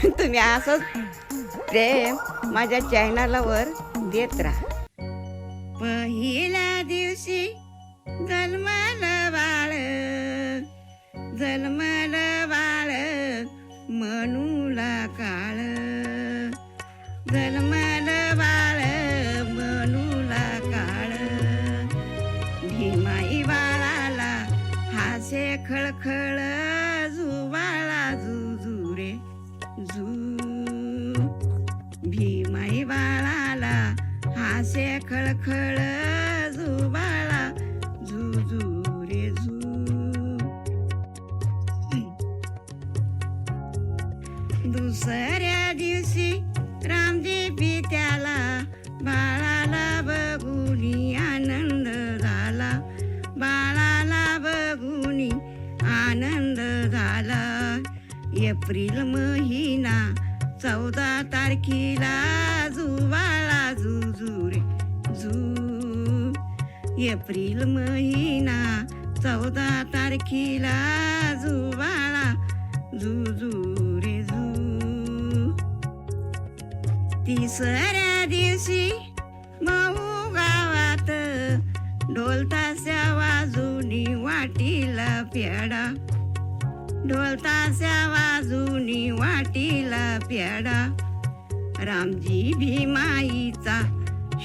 तुम्ही असंच प्रेम माझ्या चॅनलवर देत राहा. पहिल्या दिवशी जन्मलं बाळ, जन्मलं बाळ मनूला काळ, जन्मलं बाळ मनूला काळ. भीमाई बाळाला हासे खळखळ, जुबाळा जुजू रे जू. भीमाई बाळाला हासे खळखळ, जुबाळा जुजू रे जू. दुसऱ्या दिवशी रामजी पित्याला बाळाला बघूनी आनंद झाला, बाळाला बघूनी आनंद झाला. एप्रिल महिना 14 तारखेला जुबाळा जुजू रे जू. एप्रिल महिना 14 तारखेला जुबाळा जुजू रे जू. तिसऱ्या दिवशी मऊ गावात ढोल ताशा वाजूनी वाटीला प्याडा, ढोल ताशा वाजूनी वाटीला प्याडा. रामजी भीमाईचा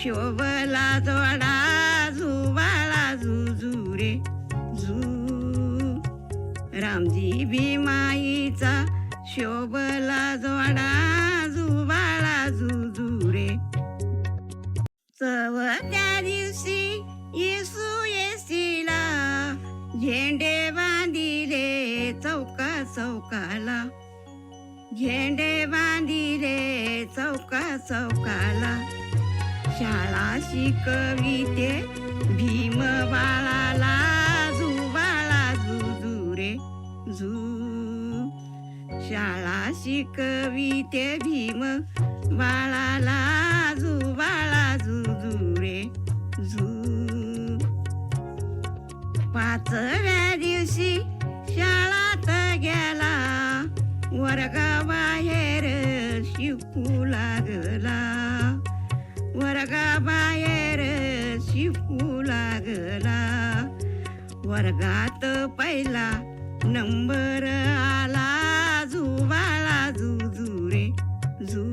शोभला जोडा, जुबाळा जुजू रे जू. रामजी भीमाईचा शोभला जोडा, जुबाळा जुजू रे. चौथ्या दिवशी येसू येसीला झेंडे बांधिले चौका चौकाला, झेंडे बांधिले चौका चौकाला. शाळा शिकविते भीम बाळाला, जुबाळा जुजू रे जू. शाळा शिकविते भीम बाळाला, जुबाळा जुजू रे जू. पाचव्या दिवशी शाळात गेला, वर्गाबाहेर शिकू लागला, वर्गाबाहेर शिकू लागला. वर्गात पहिला नंबर आला, जुबाळा जुजू रे जू.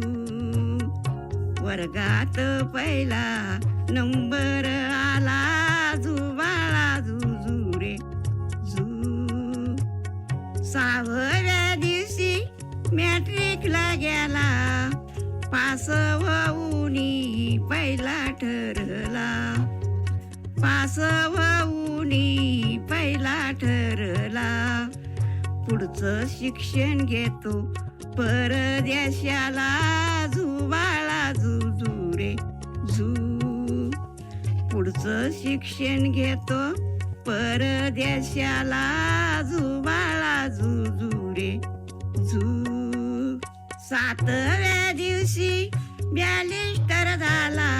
वर्गात पहिला नंबर आला, जुबाळा जुजू रे जू. सहाव्या दिवशी मॅट्रिकला गेला, पास होऊनी पहिला ठरला, पास होऊनी पहिला ठरला. पुढचं शिक्षण घेतो परदेशाला, जुबाळा जुजू रे जू. पुढचं शिक्षण घेतो परदेशाला, जुबाळा जुजू रे जू. सातव्या दिवशी बॅरिस्टर झाला,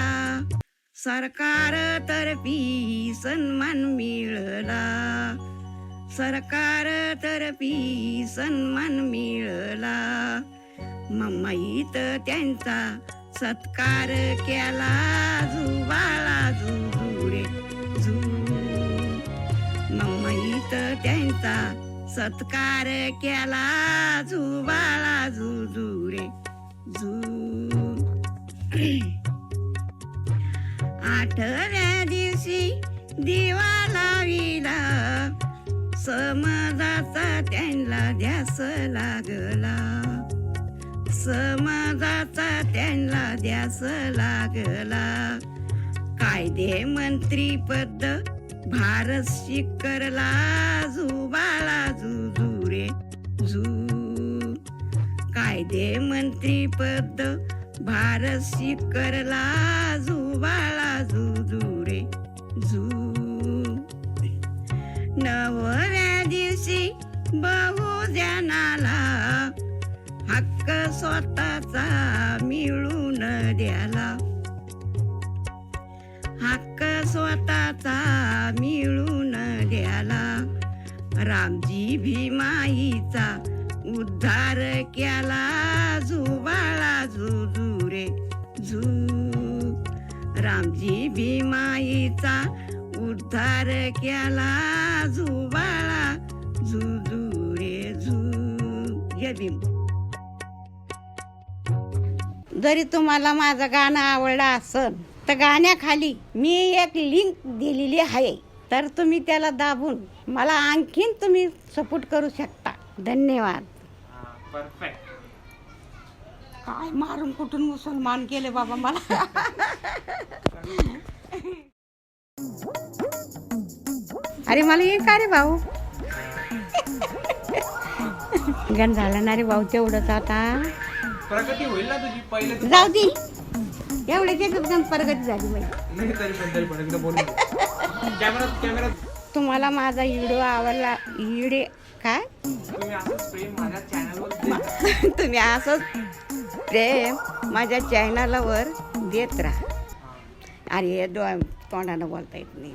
सरकारतर्फी सन्मान मिळला, सरकारतर्फी सन्मान मिळला. मुंबईत त्यांचा सत्कार केला, जुबाळा जुजू रे जू. मुंबईत त्यांचा सत्कार केला, जुबाळा जुजू रे जू. आठव्या दिवशी दिवा लाविला, समाजाचा त्यांना ध्यास लागला, समाजाचा त्यांना ध्यास लागला. कायदे मंत्री पद भारत स्वीकारला, जुबाळा जुजू रे जू. कायदे मंत्री पद भारत स्वीकारला, जुबाळा जुजू रे जू. नवव्या दिवशी बहुजनाला हक्क स्वतःचा मिळून द्याला, हक्क स्वतःचा मिळून द्याला. रामजी भीमाईचा उद्धार केला झुबाळा झुझू रे झू. रामजी भीमाईचा उद्धार केला झुबाळा झुझू रे झू. जय भीम. जरी तुम्हाला माझं गाणं आवडलं असेल तर गाण्याखाली मी एक लिंक दिलेली आहे, तर तुम्ही त्याला दाबून मला आणखीन तुम्ही सपोर्ट करू शकता. धन्यवाद. परफेक्ट. काय मारून कुठून मुसलमान केले बाबा मला. अरे मला ये का रे भाऊ. गण झाला ना रे भाऊ तेवढंच. आता प्रगती होईल ना तुझी. पहिले जाऊ दे एवढ्याच एकदम प्रगती झाली माझी. नाही तरी पण एकदा बोल. कॅमेरा तुम्हाला माझा व्हिडिओ आवडला. व्हिडिओ काय तुम्ही असंच प्रेम माझ्या चॅनलवर तुम्ही असंच प्रेम माझ्या चॅनलवर देत राहा. अरे तोंडानं बोलता येत नाही.